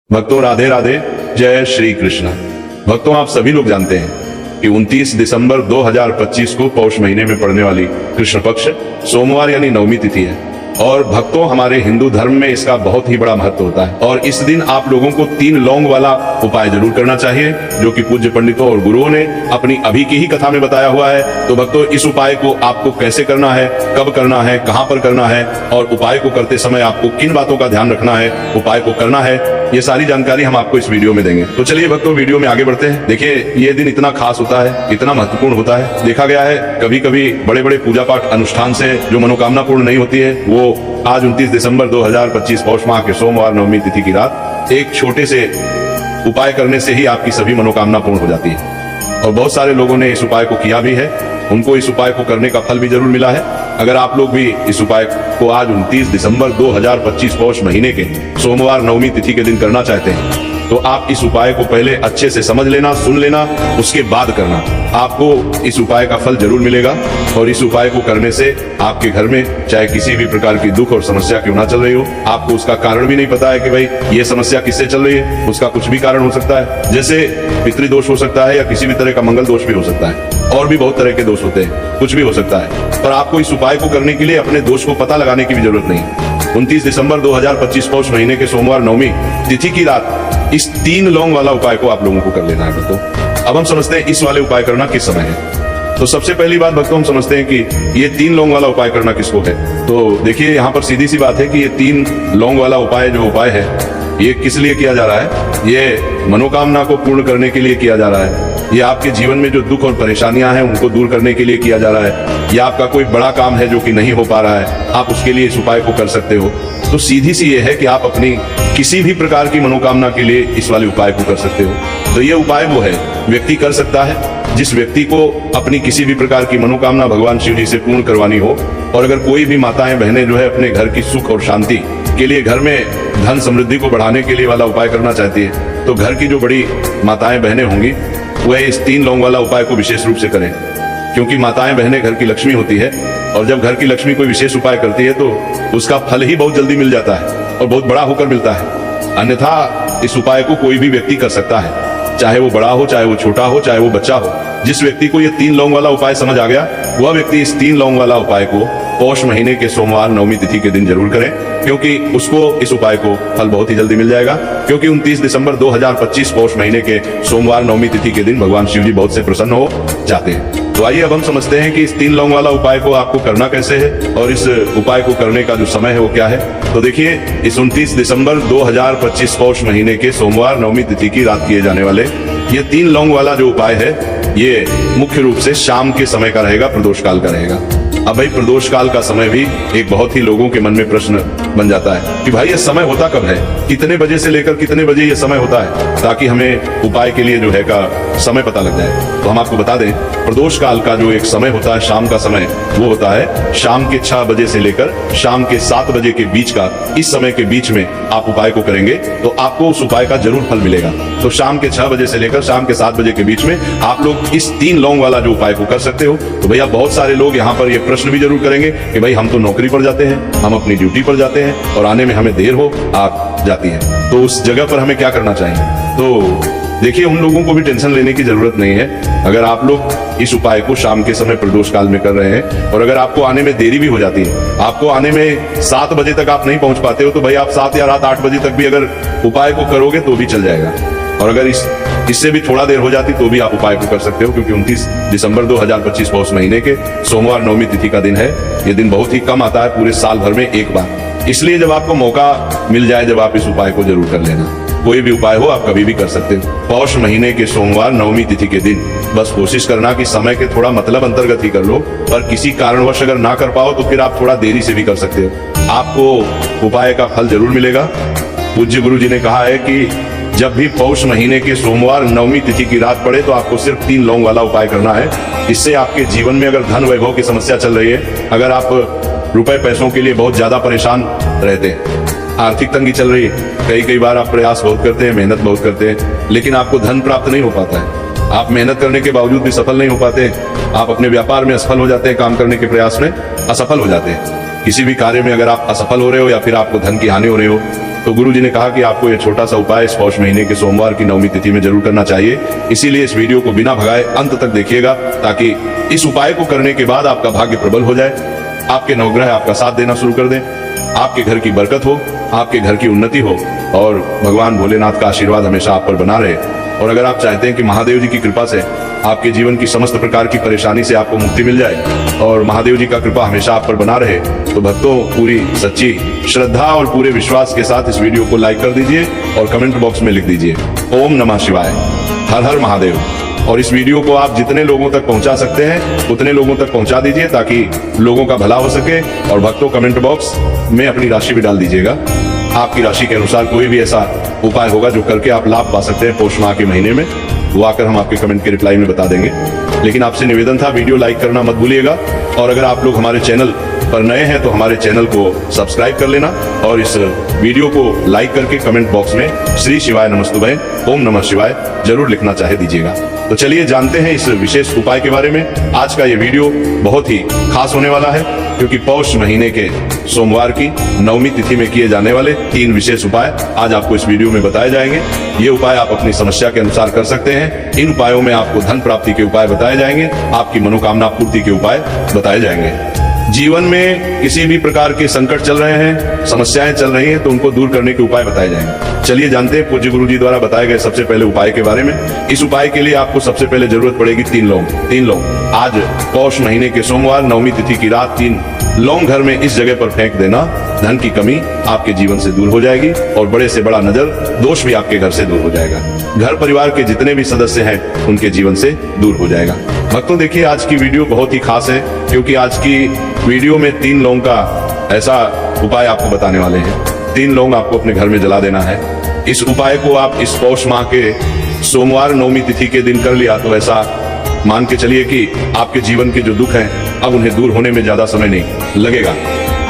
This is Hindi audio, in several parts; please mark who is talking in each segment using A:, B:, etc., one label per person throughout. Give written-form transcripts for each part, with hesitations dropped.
A: भक्तों राधे राधे, जय श्री कृष्ण। भक्तों आप सभी लोग जानते हैं कि 29 दिसंबर 2025 को पौष महीने में पड़ने वाली कृष्ण पक्ष सोमवार यानी नवमी तिथि है। और भक्तों हमारे हिंदू धर्म में इसका बहुत ही बड़ा महत्व होता है। और इस दिन आप लोगों को 3 लौंग वाला उपाय जरूर करना चाहिए, जो कि पूज्य पंडितों और गुरुओं ने अपनी अभी की ही कथा में बताया हुआ है। तो भक्तों इस उपाय को आपको कैसे करना है, कब करना है, कहां पर करना है और उपाय को करते समय आपको किन बातों का ध्यान रखना है, उपाय को करना है, ये सारी जानकारी हम आपको इस वीडियो में देंगे। तो चलिए भक्तों वीडियो में आगे बढ़ते हैं। देखिए ये दिन इतना खास होता है, इतना महत्वपूर्ण होता है। देखा गया है कभी कभी बड़े बड़े पूजा पाठ अनुष्ठान से जो मनोकामना पूर्ण नहीं होती है, वो आज 29 दिसंबर 2025 पौष माह के सोमवार नवमी तिथि की रात एक छोटे से उपाय करने से ही आपकी सभी मनोकामना पूर्ण हो जाती है। और बहुत सारे लोगों ने इस उपाय को किया भी है, उनको इस उपाय को करने का फल भी जरूर मिला है। अगर आप लोग भी इस उपाय को आज 29 दिसंबर 2025 पौष महीने के सोमवार नवमी तिथि के दिन करना चाहते हैं, तो आप इस उपाय को पहले अच्छे से समझ लेना, सुन लेना, उसके बाद करना। आपको इस उपाय का फल जरूर मिलेगा। और इस उपाय को करने से आपके घर में चाहे किसी भी प्रकार की दुख और समस्या क्यों ना चल रही हो, आपको उसका कारण भी नहीं पता है कि भाई ये समस्या किससे चल रही है, उसका कुछ भी कारण हो सकता है। जैसे पितृदोष हो सकता है या किसी भी तरह का मंगल दोष भी हो सकता है, और भी बहुत तरह के दोष होते हैं, कुछ भी हो सकता है। पर आपको इस उपाय को करने के लिए अपने दोष को पता लगाने की भी जरूरत नहीं। 29 दिसंबर 2025 पौष महीने के सोमवार नवमी तिथि की रात इस 3 लौंग वाला उपाय को आप लोगों को कर लेना है भक्तों। अब हम समझते हैं इस वाले उपाय करना किस समय है। तो सबसे पहली बात भक्तों हम समझते हैं कि ये 3 लौंग वाला उपाय करना किसको है। तो देखिए यहाँ पर सीधी सी बात है कि ये 3 लौंग वाला उपाय जो उपाय है, ये किस लिए किया जा रहा है। ये मनोकामना को पूर्ण करने के लिए किया जा रहा है। ये आपके जीवन में जो दुख और परेशानियां हैं उनको दूर करने के लिए किया जा रहा है। या आपका कोई बड़ा काम है जो कि नहीं हो पा रहा है, आप उसके लिए इस उपाय को कर सकते हो। तो सीधी सी ये है कि आप अपनी किसी भी प्रकार की मनोकामना के लिए इस वाले उपाय को कर सकते हो। तो ये उपाय वो है व्यक्ति कर सकता है जिस व्यक्ति को अपनी किसी भी प्रकार की मनोकामना भगवान शिव जी से पूर्ण करवानी हो। और अगर कोई भी माताएं बहनें जो है अपने घर की सुख और शांति के लिए, घर में धन समृद्धि को बढ़ाने के लिए वाला उपाय करना चाहती है, तो घर की जो बड़ी माताएं बहनें होंगी वह इस 3 लौंग वाला उपाय को विशेष रूप से करें। क्योंकि माताएं बहनें घर की लक्ष्मी होती है, और जब घर की लक्ष्मी कोई विशेष उपाय करती है तो उसका फल ही बहुत जल्दी मिल जाता है और बहुत बड़ा होकर मिलता है। अन्यथा इस उपाय को कोई भी व्यक्ति कर सकता है, चाहे वो बड़ा हो, चाहे वो छोटा हो, चाहे वो बच्चा हो। जिस व्यक्ति को ये 3 लौंग वाला उपाय समझ आ गया, वह व्यक्ति इस 3 लौंग वाला उपाय को पौष महीने के सोमवार नवमी तिथि के दिन जरूर करें, क्योंकि उसको इस उपाय को फल बहुत ही जल्दी मिल जाएगा। क्योंकि 29 दिसंबर 2025 पौष महीने के सोमवार नवमी तिथि के दिन भगवान शिव जी बहुत से प्रसन्न हो जाते हैं। तो आइए अब हम समझते हैं कि इस 3 लौंग वाला उपाय को आपको करना कैसे है और इस उपाय को करने का जो समय है वो क्या है। तो देखिए इस 29 दिसंबर 2025 पौष महीने के सोमवार नवमी तिथि की रात किए जाने वाले ये 3 लौंग वाला जो उपाय है, ये मुख्य रूप से शाम के समय का रहेगा, प्रदोष काल का रहेगा। अब भाई प्रदोष काल का समय भी एक बहुत ही लोगों के मन में प्रश्न बन जाता है कि भाई ये समय होता कब है, कितने बजे से लेकर कितने बजे ये समय होता है, ताकि हमें उपाय के लिए जो है का समय पता लग जाए। तो हम आपको बता दें, प्रदोष काल का जो एक समय होता है, शाम का समय, वो होता है शाम के 6 बजे से लेकर शाम के 7 बजे के बीच का। इस समय के बीच में आप उपाय को करेंगे तो आपको उस उपाय का जरूर फल मिलेगा। तो शाम के 6 बजे से लेकर शाम के 7 बजे के बीच में आप लोग इस 3 लौंग वाला जो उपाय को कर सकते हो। तो भैया बहुत सारे लोग यहाँ पर ये प्रश्न भी जरूर करेंगे कि भाई हम तो नौकरी पर जाते हैं, हम अपनी ड्यूटी पर जाते हैं और आने में हमें देर हो आ जाती है, तो उस जगह पर हमें क्या करना चाहिए। तो देखिए उन लोगों को भी टेंशन लेने की जरूरत नहीं है। अगर आप लोग इस उपाय को शाम के समय प्रदोष काल में कर रहे हैं और अगर आपको आने में देरी भी हो जाती है, आपको आने में 7 बजे तक आप नहीं पहुंच पाते हो, तो भाई आप 7 या रात 8 बजे तक भी अगर उपाय को करोगे तो भी चल जाएगा। और अगर इससे भी थोड़ा देर हो जाती तो भी आप उपाय को कर सकते हो, क्योंकि 29 दिसंबर 2025 पौष महीने के सोमवार नवमी तिथि का दिन है। ये दिन बहुत ही कम आता है पूरे साल भर में एक बार, इसलिए जब आपको मौका मिल जाए जब आप इस उपाय को जरूर कर लेना। कोई भी उपाय हो आप कभी भी कर सकते हो पौष महीने के सोमवार नवमी तिथि के दिन। बस कोशिश करना कि समय के थोड़ा मतलब अंतर्गत ही कर लो, पर किसी कारणवश अगर ना कर पाओ तो फिर आप थोड़ा देरी से भी कर सकते हो, आपको उपाय का फल जरूर मिलेगा। पूज्य गुरु जी ने कहा है कि जब भी पौष महीने के सोमवार नवमी तिथि की रात पड़े तो आपको सिर्फ 3 लौंग वाला उपाय करना है। इससे आपके जीवन में अगर धन वैभव की समस्या चल रही है, अगर आप रुपए पैसों के लिए बहुत ज्यादा परेशान रहते हैं, आर्थिक तंगी चल रही है, कई बार आप प्रयास बहुत करते हैं, मेहनत बहुत करते हैं, लेकिन आपको धन प्राप्त नहीं हो पाता है, आप मेहनत करने के बावजूद भी सफल नहीं हो पाते, आप अपने व्यापार में असफल हो जाते हैं, काम करने के प्रयास में असफल हो जाते हैं, किसी भी कार्य में अगर आप असफल हो रहे हो या फिर आपको धन की हानि हो रही हो, तो गुरु जी ने कहा कि आपको ये छोटा सा उपाय इस पौष महीने के सोमवार की नवमी तिथि में जरूर करना चाहिए। इसीलिए इस वीडियो को बिना भगाए अंत तक देखिएगा, ताकि इस उपाय को करने के बाद आपका भाग्य प्रबल हो जाए, आपके नवग्रह आपका साथ देना शुरू कर दें, आपके घर की बरकत हो, आपके घर की उन्नति हो और भगवान भोलेनाथ का आशीर्वाद हमेशा आप पर बना रहे। और अगर आप चाहते हैं कि महादेव जी की कृपा से आपके जीवन की समस्त प्रकार की परेशानी से आपको मुक्ति मिल जाए और महादेव जी का कृपा हमेशा आप पर बना रहे, तो भक्तों पूरी सच्ची श्रद्धा और पूरे विश्वास के साथ इस वीडियो को लाइक कर दीजिए और कमेंट बॉक्स में लिख दीजिए ओम नमः शिवाय, हर हर महादेव। और इस वीडियो को आप जितने लोगों तक पहुंचा सकते हैं उतने लोगों तक पहुंचा दीजिए, ताकि लोगों का भला हो सके। और भक्तों कमेंट बॉक्स में अपनी राशि भी डाल दीजिएगा। आपकी राशि के अनुसार कोई भी ऐसा उपाय होगा जो करके आप लाभ पा सकते हैं पौष माह के महीने में, वो आकर हम आपके कमेंट के रिप्लाई में बता देंगे। लेकिन आपसे निवेदन था, वीडियो लाइक करना मत भूलिएगा। और अगर आप लोग हमारे चैनल पर नए हैं तो हमारे चैनल को सब्सक्राइब कर लेना और इस वीडियो को लाइक करके कमेंट बॉक्स में श्री शिवाय नमस्तुभय ओम नमः शिवाय जरूर लिखना चाहे दीजिएगा। तो चलिए जानते हैं इस विशेष उपाय के बारे में। आज का ये वीडियो बहुत ही खास होने वाला है, क्योंकि पौष महीने के सोमवार की नवमी तिथि में किए जाने वाले 3 विशेष उपाय आज आपको इस वीडियो में बताए जाएंगे। ये उपाय आप अपनी समस्या के अनुसार कर सकते हैं। इन उपायों में आपको धन प्राप्ति के उपाय बताए जाएंगे, आपकी मनोकामना पूर्ति के उपाय बताए जाएंगे। जीवन में किसी भी प्रकार के संकट चल रहे हैं, समस्याएं चल रही हैं, तो उनको दूर करने के उपाय बताए जाएंगे। चलिए जानते हैं पूज्य गुरु जी द्वारा बताए गए सबसे पहले उपाय के बारे में। इस उपाय के लिए आपको सबसे पहले जरूरत पड़ेगी 3 लौंग। आज पौष महीने के सोमवार नवमी तिथि की रात 3 लौंग घर में इस जगह पर फेंक देना। धन की कमी आपके जीवन से दूर हो जाएगी और बड़े से बड़ा नजर दोष भी आपके घर से दूर हो जाएगा। घर परिवार के जितने भी सदस्य हैं उनके जीवन से दूर हो जाएगा। भक्तों देखिए, आज की वीडियो बहुत ही खास है, क्योंकि आज की वीडियो में 3 लौंग का ऐसा उपाय आपको बताने वाले हैं। 3 लौंग आपको अपने घर में जला देना है। इस उपाय को आप इस पौष माह के सोमवार नवमी तिथि के दिन कर लिया तो ऐसा मान के चलिए कि आपके जीवन के जो दुख हैं अब उन्हें दूर होने में ज्यादा समय नहीं लगेगा।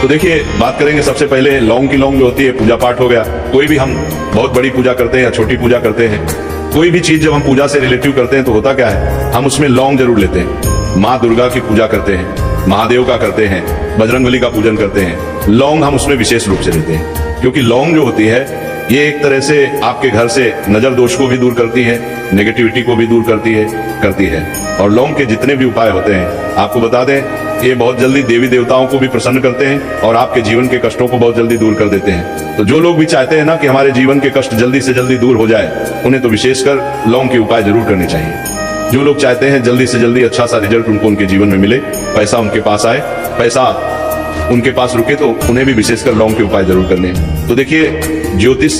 A: तो देखिए, बात करेंगे सबसे पहले लौंग की। लौंग जो होती है पूजा पाठ हो गया, कोई भी हम बहुत बड़ी पूजा करते हैं या छोटी पूजा करते हैं, कोई भी चीज जब हम पूजा से रिलेटिव करते हैं तो होता क्या है, हम उसमें लौंग जरूर लेते हैं। माँ दुर्गा की पूजा करते हैं, महादेव का करते हैं, बजरंगबली का पूजन करते हैं, लौंग हम उसमें विशेष रूप से लेते हैं। क्योंकि लौंग जो होती है ये एक तरह से आपके घर से नजर दोष को भी दूर करती है, नेगेटिविटी को भी दूर करती है। और लौंग के जितने भी उपाय होते हैं आपको बता दें, ये बहुत जल्दी देवी देवताओं को भी प्रसन्न करते हैं और आपके जीवन के कष्टों को बहुत जल्दी दूर कर देते हैं। तो जो लोग भी चाहते हैं ना कि हमारे जीवन के कष्ट जल्दी से जल्दी दूर हो जाए, उन्हें तो विशेषकर लौंग के उपाय जरूर करने चाहिए। जो लोग चाहते हैं जल्दी से जल्दी अच्छा सा रिजल्ट उनको उनके जीवन में मिले, पैसा उनके पास आए, पैसा उनके पास रुके, तो उन्हें भी विशेषकर लौंग के उपाय जरूर करने हैं। तो देखिए, ज्योतिष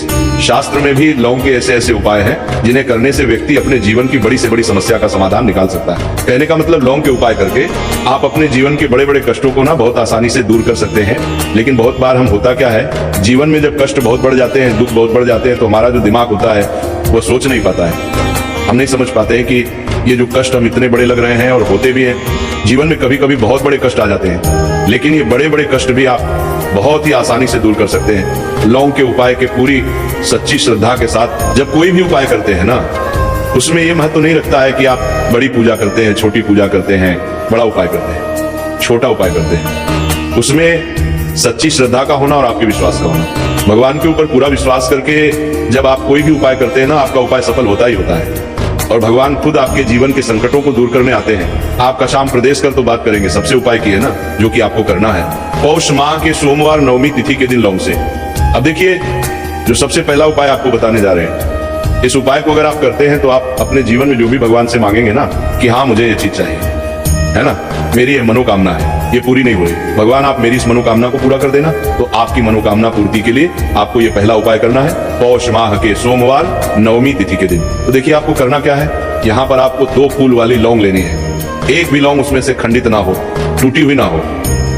A: शास्त्र में भी लौंग के ऐसे ऐसे उपाय हैं जिन्हें करने से व्यक्ति अपने जीवन की बड़ी से बड़ी समस्या का समाधान निकाल सकता है। कहने का मतलब, लौंग के उपाय करके आप अपने जीवन के बड़े बड़े कष्टों को ना बहुत आसानी से दूर कर सकते हैं। लेकिन बहुत बार हम होता क्या है, जीवन में जब कष्ट बहुत बढ़ जाते हैं, दुख बहुत बढ़ जाते हैं, तो हमारा जो दिमाग होता है वो सोच नहीं पाता है। हम नहीं समझ पाते हैं कि ये जो कष्ट हम इतने बड़े लग रहे हैं, और होते भी हैं जीवन में, कभी कभी बहुत बड़े कष्ट आ जाते हैं, लेकिन ये बड़े बड़े कष्ट भी आप बहुत ही आसानी से दूर कर सकते हैं लौंग के उपाय के पूरी सच्ची श्रद्धा के साथ। जब कोई भी उपाय करते हैं ना, उसमें ये महत्व नहीं रखता है कि आप बड़ी पूजा करते हैं, छोटी पूजा करते हैं, बड़ा उपाय करते हैं, छोटा उपाय करते हैं, उसमें सच्ची श्रद्धा का होना और आपके विश्वास का होना। भगवान के ऊपर पूरा विश्वास करके जब आप कोई भी उपाय करते हैं ना, आपका उपाय सफल होता ही होता है और भगवान खुद आपके जीवन के संकटों को दूर करने आते हैं। आपका शाम प्रदेश कर तो बात करेंगे, सबसे उपाय की है ना जो कि आपको करना है पौष माह के सोमवार नवमी तिथि के दिन लौंग से। अब देखिए, जो सबसे पहला उपाय आपको बताने जा रहे हैं, इस उपाय को अगर आप करते हैं तो आप अपने जीवन में जो भी भगवान से मांगेंगे ना कि हाँ मुझे ये चीज चाहिए, है ना, मेरी ये मनोकामना है, ये पूरी नहीं हुई, भगवान आप मेरी इस मनोकामना को पूरा कर देना। तो आपकी मनोकामना पूर्ति के लिए आपको ये पहला उपाय करना है पौष माह के सोमवार नवमी तिथि के दिन। तो देखिए, आपको करना क्या है, यहाँ पर आपको 2 फूल वाली लौंग लेनी है। एक भी लौंग उसमें से खंडित ना हो, टूटी हुई ना हो।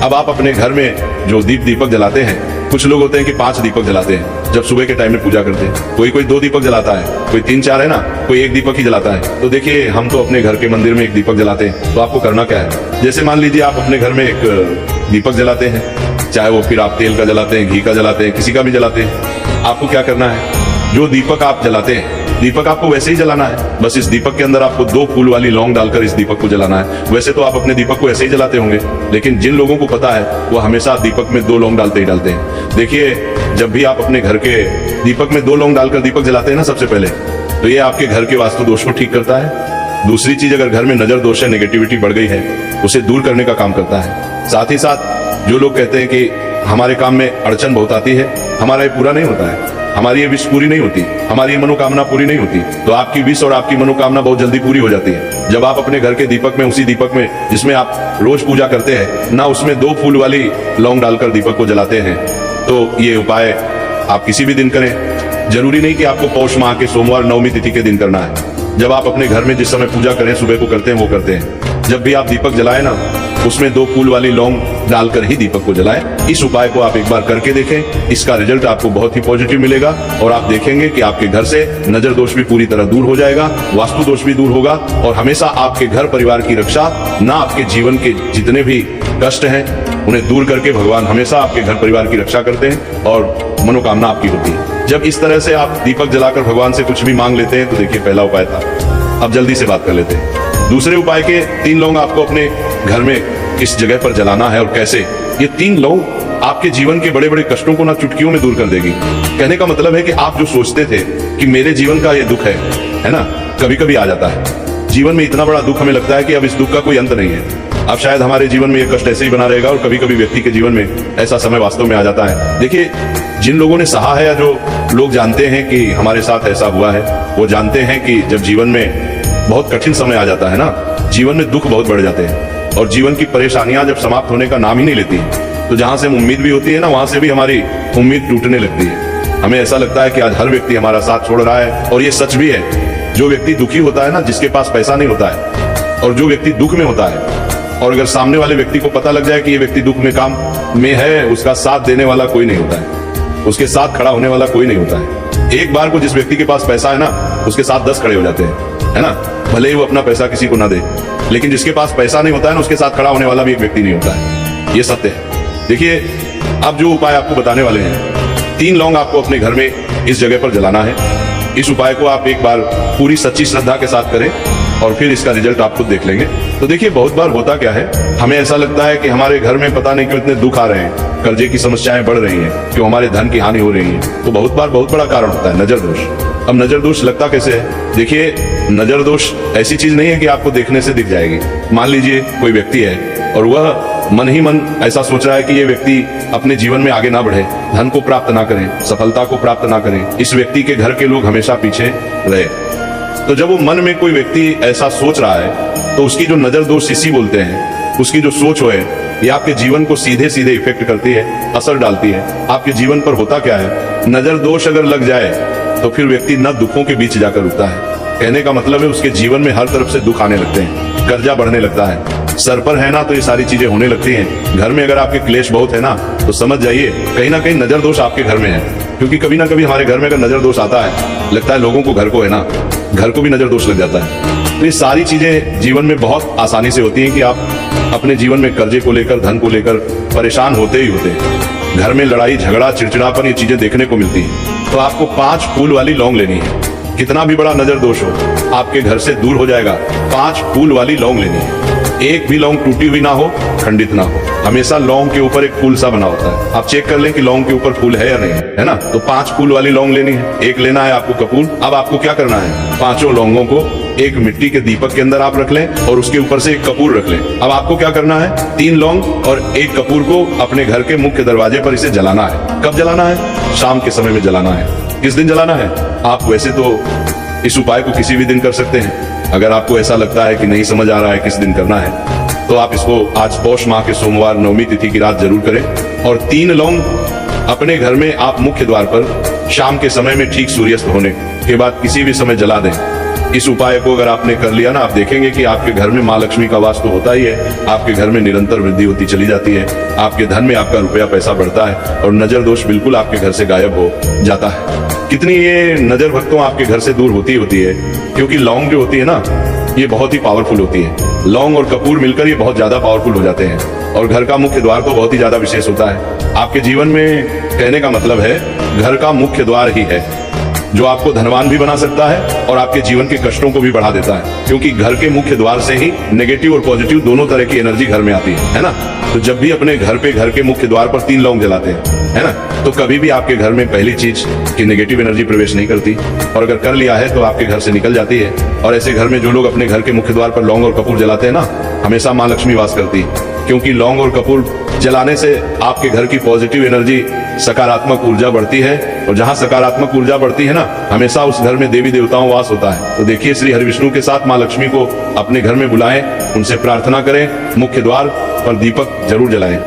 A: अब आप अपने घर में जो दीपक जलाते हैं, कुछ लोग होते हैं कि 5 दीपक जलाते हैं जब सुबह के टाइम में पूजा करते हैं, कोई 2 दीपक जलाता है, कोई 3-4 है ना, कोई 1 दीपक ही जलाता है। तो देखिए, हम तो अपने घर के मंदिर में 1 दीपक जलाते हैं। तो आपको करना क्या है, जैसे मान लीजिए आप अपने घर में एक दीपक जलाते हैं, चाहे वो फिर आप तेल का जलाते हैं, घी का जलाते हैं, किसी का भी जलाते हैं। आपको क्या करना है, जो दीपक आप जलाते हैं दीपक आपको वैसे ही जलाना है, बस इस दीपक के अंदर आपको 2 फूल वाली लौंग डालकर इस दीपक को जलाना है। वैसे तो आप अपने दीपक को ऐसे ही जलाते होंगे, लेकिन जिन लोगों को पता है वो हमेशा दीपक में 2 लौंग डालते ही डालते हैं। देखिए, जब भी आप अपने घर के दीपक में 2 लौंग डालकर दीपक जलाते हैं ना, सबसे पहले तो ये आपके घर के वास्तु दोष को ठीक करता है। दूसरी चीज, अगर घर में नजर दोष है, नेगेटिविटी बढ़ गई है, उसे दूर करने का काम करता है। साथ ही साथ जो लोग कहते हैं कि हमारे काम में अड़चन बहुत आती है, हमारा ये पूरा नहीं होता है, हमारी ये विश पूरी नहीं होती, हमारी ये मनोकामना पूरी नहीं होती, तो आपकी विश और आपकी मनोकामना बहुत जल्दी पूरी हो जाती है जब आप अपने घर के दीपक में, उसी दीपक में जिसमें आप रोज पूजा करते हैं ना, उसमें 2 फूल वाली लौंग डालकर दीपक को जलाते हैं। तो ये उपाय आप किसी भी दिन करें, जरूरी नहीं कि आपको पौष माह के सोमवार नवमी तिथि के दिन करना है। जब आप अपने घर में जिस समय पूजा करें, सुबह को करते हैं, वो करते हैं। जब भी आप दीपक जलाए ना, उसमें 2 फूल वाली लौंग डालकर ही दीपक को जलाएं। इस उपाय को आप एक बार करके देखें, इसका रिजल्ट आपको बहुत ही पॉजिटिव मिलेगा और आप देखेंगे कि आपके घर से नजर दोष भी पूरी तरह दूर हो जाएगा, वास्तु दोष भी दूर होगा और हमेशा आपके घर परिवार की रक्षा, ना आपके जीवन के जितने भी कष्ट हैं उन्हें दूर करके भगवान हमेशा आपके घर परिवार की रक्षा करते हैं और मनोकामना आपकी होती है। जब इस तरह से आप दीपक जलाकर भगवान से कुछ भी मांग लेते हैं, तो देखिए पहला उपाय था। अब जल्दी से बात कर लेते हैं दूसरे उपाय के। 3 लौंग आपको अपने घर में किस जगह पर जलाना है और कैसे। ये 3 लौंग आपके जीवन के बड़े बड़े कष्टों को ना चुटकियों में दूर कर देगी। कहने का मतलब है कि आप जो सोचते थे कि मेरे जीवन का ये दुख है ना, कभी कभी आ जाता है जीवन में इतना बड़ा दुख, हमें लगता है कि अब इस दुख का कोई अंत नहीं है, अब शायद हमारे जीवन में ये कष्ट ऐसे ही बना रहेगा। और कभी कभी व्यक्ति के जीवन में ऐसा समय वास्तव में आ जाता है। देखिए, जिन लोगों ने सहा है या जो लोग जानते हैं कि हमारे साथ ऐसा हुआ है, वो जानते हैं कि जब जीवन में बहुत कठिन समय आ जाता है ना, जीवन में दुख बहुत बढ़ जाते हैं और जीवन की परेशानियां जब समाप्त होने का नाम ही नहीं लेती, तो जहां से उम्मीद भी होती है ना, वहां से भी हमारी उम्मीद टूटने लगती है। हमें ऐसा लगता है कि आज हर व्यक्ति हमारा साथ छोड़ रहा है और ये सच भी है। जो व्यक्ति दुखी होता है ना, जिसके पास पैसा नहीं होता है, और जो व्यक्ति दुख में होता है, और अगर सामने वाले व्यक्ति को पता लग जाए कि ये व्यक्ति दुख में काम में है, उसका साथ देने वाला कोई नहीं होता है, उसके साथ खड़ा होने वाला कोई नहीं होता है। एक बार को जिस व्यक्ति के पास पैसा है ना, उसके साथ 10 खड़े हो जाते हैं, है ना, भले ही वो अपना पैसा किसी को ना दे। लेकिन जिसके पास पैसा नहीं होता है ना, उसके साथ खड़ा होने वाला भी एक व्यक्ति नहीं होता है। ये सत्य है। देखिए, अब जो उपाय आपको बताने वाले हैं, 3 लौंग आपको अपने घर में इस जगह पर जलाना है। इस उपाय को आप एक बार पूरी सच्ची श्रद्धा के साथ करें और फिर इसका रिजल्ट आप खुद देख लेंगे। तो देखिए, बहुत बार होता क्या है, हमें ऐसा लगता है कि हमारे घर में पता नहीं क्यों इतने दुख आ रहे हैं, कर्जे की समस्याएं बढ़ रही हैं, क्यों हमारे धन की हानि हो रही है। तो बहुत बार बहुत बड़ा कारण होता है नजर दोष। अब नजर दोष लगता कैसे है? देखिए, नजर दोष ऐसी चीज नहीं है कि आपको देखने से दिख जाएगी। मान लीजिए कोई व्यक्ति है और वह मन ही मन ऐसा सोच रहा है कि ये व्यक्ति अपने जीवन में आगे ना बढ़े, धन को प्राप्त ना करे, सफलता को प्राप्त ना करे, इस व्यक्ति के घर के लोग हमेशा पीछे रहे। तो जब वो मन में कोई व्यक्ति ऐसा सोच रहा है, तो उसकी जो नजर दोष इसी बोलते हैं, उसकी जो सोच हो है, ये आपके जीवन को सीधे सीधे इफेक्ट करती है, असर डालती है। आपके जीवन पर होता क्या है, नजर दोष अगर लग जाए तो फिर व्यक्ति न दुखों के बीच जाकर रुकता है। कहने का मतलब है, उसके जीवन में हर तरफ से दुख आने लगते हैं, कर्जा बढ़ने लगता है, सर पर है ना तो ये सारी चीजें होने लगती हैं। घर में अगर आपके क्लेश बहुत है ना, तो समझ जाइए कहीं ना कहीं नजर दोष आपके घर में है। क्योंकि कभी ना कभी हमारे घर में अगर नजर दोष आता है, लगता है लोगों को घर को है ना, घर को भी नजर दोष लग जाता है। तो ये सारी चीजें जीवन में बहुत आसानी से होती हैं कि आप अपने जीवन में कर्जे को लेकर, धन को लेकर परेशान होते ही होते हैं। घर में लड़ाई झगड़ा चिड़चिड़ापन, ये चीजें देखने को मिलती है। तो आपको 5 फूल वाली लौंग लेनी है। कितना भी बड़ा नजर दोष हो, आपके घर से दूर हो जाएगा। 5 फूल वाली लौंग लेनी है। एक भी लौंग टूटी हुई ना हो, खंडित ना हो, हमेशा लौंग के ऊपर एक फूल सा बना होता है। आप चेक कर लें कि लौंग के ऊपर फूल है या नहीं है ना। तो 5 फूल वाली लौंग लेनी है। एक लेना है आपको कपूर। अब आपको क्या करना है, 5 लौंगों को एक मिट्टी के दीपक के अंदर आप रख लें और उसके ऊपर से एक कपूर रख लें। अब आपको क्या करना है, 3 लौंग और एक कपूर को अपने घर के मुख्य दरवाजे पर इसे जलाना है। कब जलाना है? शाम के समय में जलाना है। किस दिन जलाना है? आप वैसे तो इस उपाय को किसी भी दिन कर सकते हैं। अगर आपको ऐसा लगता है कि नहीं समझ आ रहा है किस दिन करना है, तो आप इसको आज पौष माह के सोमवार नवमी तिथि की रात जरूर करें। और 3 लौंग अपने घर में आप मुख्य द्वार पर शाम के समय में ठीक सूर्यास्त होने के बाद किसी भी समय जला दें। इस उपाय को अगर आपने कर लिया ना, आप देखेंगे कि आपके घर में माँ लक्ष्मी का वास तो होता ही है, आपके घर में निरंतर वृद्धि होती चली जाती है, आपके धन में आपका रुपया पैसा बढ़ता है और नजर दोष बिल्कुल आपके घर से गायब हो जाता है। कितनी ये नजर भक्तों आपके घर से दूर होती है, क्योंकि लौंग जो होती है ना, ये बहुत ही पावरफुल होती है। लौंग और कपूर मिलकर ये बहुत ज्यादा पावरफुल हो जाते हैं और घर का मुख्य द्वार तो बहुत ही ज्यादा विशेष होता है। आपके जीवन में कहने का मतलब है घर का मुख्य द्वार ही है। जो आपको धनवान भी बना सकता है और आपके जीवन के कष्टों को भी बढ़ा देता है, क्योंकि घर के मुख्य द्वार से ही नेगेटिव और पॉजिटिव दोनों तरह की एनर्जी घर में आती है ना। तो जब भी अपने घर पे घर के मुख्य द्वार पर 3 लौंग जलाते हैं, है ना, तो कभी भी आपके घर में पहली चीज की नेगेटिव एनर्जी प्रवेश नहीं करती, और अगर कर लिया है तो आपके घर से निकल जाती है। और ऐसे घर में जो लोग अपने घर के मुख्य द्वार पर लौंग और कपूर जलाते हैं ना, हमेशा माँ लक्ष्मी वास करती है, क्योंकि लौंग और कपूर जलाने से आपके घर की पॉजिटिव एनर्जी, सकारात्मक ऊर्जा बढ़ती है, और जहां सकारात्मक ऊर्जा बढ़ती है ना, हमेशा उस घर में देवी देवताओं वास होता है। तो देखिए, श्री हरिविष्णु के साथ माँ लक्ष्मी को अपने घर में बुलाएं, उनसे प्रार्थना करें, मुख्य द्वार पर दीपक जरूर जलाएं।